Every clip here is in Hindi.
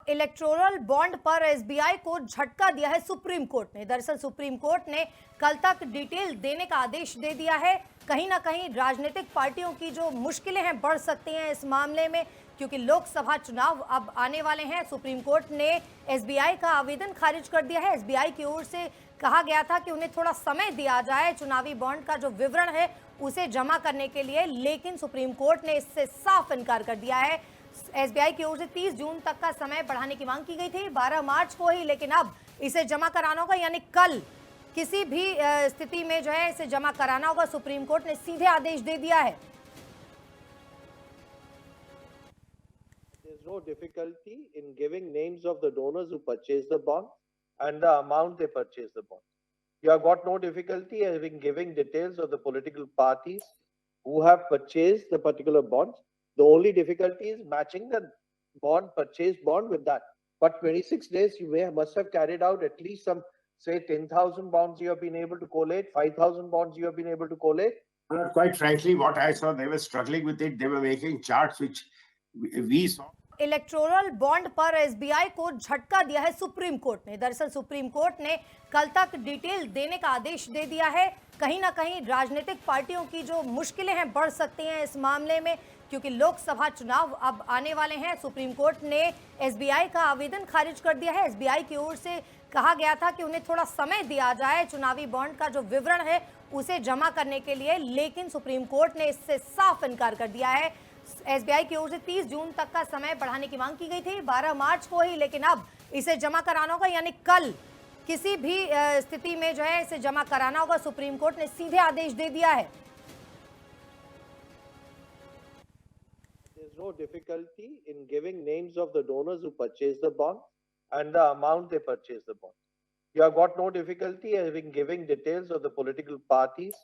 इलेक्टोरल बॉन्ड पर एसबीआई को झटका दिया है सुप्रीम कोर्ट ने। दरअसल सुप्रीम कोर्ट ने कल तक डिटेल देने का आदेश दे दिया है। कहीं ना कहीं राजनीतिक पार्टियों की जो मुश्किलें हैं बढ़ सकती हैं इस मामले में, क्योंकि लोकसभा चुनाव अब आने वाले हैं। सुप्रीम कोर्ट ने एसबीआई का आवेदन खारिज कर दिया है। एसबीआई की ओर से कहा गया था कि उन्हें थोड़ा समय दिया जाए चुनावी बॉन्ड का जो विवरण है उसे जमा करने के लिए, लेकिन सुप्रीम कोर्ट ने इससे साफ इनकार कर दिया है। एसबीआई की ओर से 30 जून तक का समय बढ़ाने की मांग की गई थी, 12 मार्च को ही, लेकिन अब इसे जमा कराना होगा, यानी कल किसी भी स्थिति में जो है इसे जमा कराना होगा। सुप्रीम कोर्ट ने सीधे आदेश दे दिया है। There's no difficulty in giving names of the donors who purchased the bond and the amount they purchased the bond. You have got no difficulty in giving details of the political parties who have purchased the particular bonds. The only difficulty is matching the purchased bond with that. But 26 days, must have carried out at least some, say, 10,000 bonds you have been able to collate, 5,000 bonds you have been able to collate. Quite frankly, what I saw, they were struggling with it. They were making charts which we saw. Electoral bond पर एसबीआई को झटका दिया है सुप्रीम कोर्ट ने। दरअसल सुप्रीम कोर्ट ने कल तक डिटेल देने का आदेश दे दिया है। कहीं ना कहीं राजनीतिक पार्टियों की जो मुश्किलें हैं बढ़ सकती हैं इस मामले में, क्योंकि लोकसभा चुनाव अब आने वाले हैं। सुप्रीम कोर्ट ने एसबीआई का आवेदन खारिज कर दिया है। एसबीआई की ओर से कहा गया था कि उन्हें थोड़ा समय दिया जाए चुनावी बॉन्ड का जो विवरण है उसे जमा करने के लिए, लेकिन सुप्रीम कोर्ट ने इससे साफ इनकार कर दिया है। एसबीआई की ओर से 30 जून तक का समय बढ़ाने की मांग की गई थी, 12 मार्च को ही, लेकिन अब इसे जमा कराना होगा, यानी कल किसी भी स्थिति में जो है इसे जमा कराना होगा। सुप्रीम कोर्ट ने सीधे आदेश दे दिया है। There's no difficulty in giving names of the donors who purchased the bond and the amount they purchased the bond. You have got no difficulty in giving details of the political parties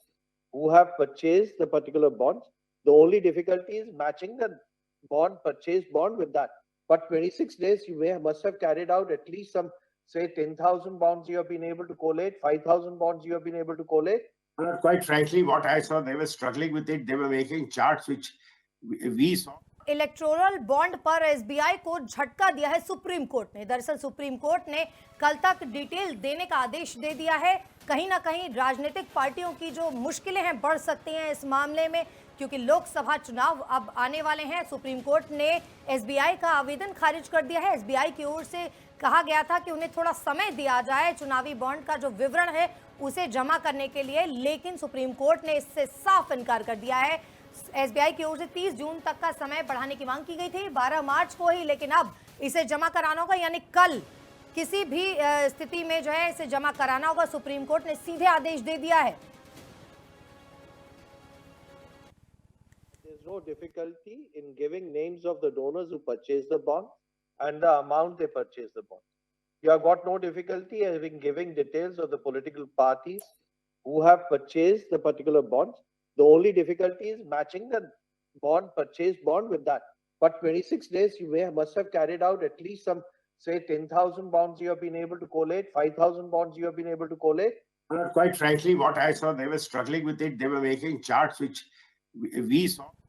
who have purchased the particular bonds. The only difficulty is matching the purchased bond with that. But 26 days, must have carried out at least some, say, 10,000 bonds you have been able to collate, 5,000 bonds you have been able to collate. Quite frankly, what I saw, they were struggling with it. They were making charts which we saw. Electoral bond पर एसबीआई को झटका दिया है सुप्रीम कोर्ट ने। दरअसल सुप्रीम कोर्ट ने कल तक डिटेल देने का आदेश दे दिया है। कहीं ना कहीं राजनीतिक पार्टियों की जो मुश्किलें हैं बढ़ सकती हैं इस मामले में, क्योंकि लोकसभा चुनाव अब आने वाले हैं। सुप्रीम कोर्ट ने एसबीआई का आवेदन खारिज कर दिया है। एसबीआई की ओर से कहा गया था कि उन्हें थोड़ा समय दिया जाए चुनावी बॉन्ड का जो विवरण है उसे जमा करने के लिए, लेकिन सुप्रीम कोर्ट ने इससे साफ इनकार कर दिया है। एसबीआई की ओर से 30 जून तक का समय बढ़ाने की मांग की गई थी, 12 मार्च को ही, लेकिन अब इसे जमा कराना होगा, यानी कल किसी भी स्थिति में जो है इसे जमा कराना होगा। सुप्रीम कोर्ट ने सीधे आदेश दे दिया है। There's no difficulty in giving names of the donors who purchased the bond and the amount they purchased the bond. You have got no difficulty in giving details of the political parties who have purchased the particular bonds. The only difficulty is matching the purchased bond with that. But 26 days, must have carried out at least some, say, 10,000 bonds you have been able to collate, 5,000 bonds you have been able to collate. Quite frankly, what I saw, they were struggling with it. They were making charts which we saw.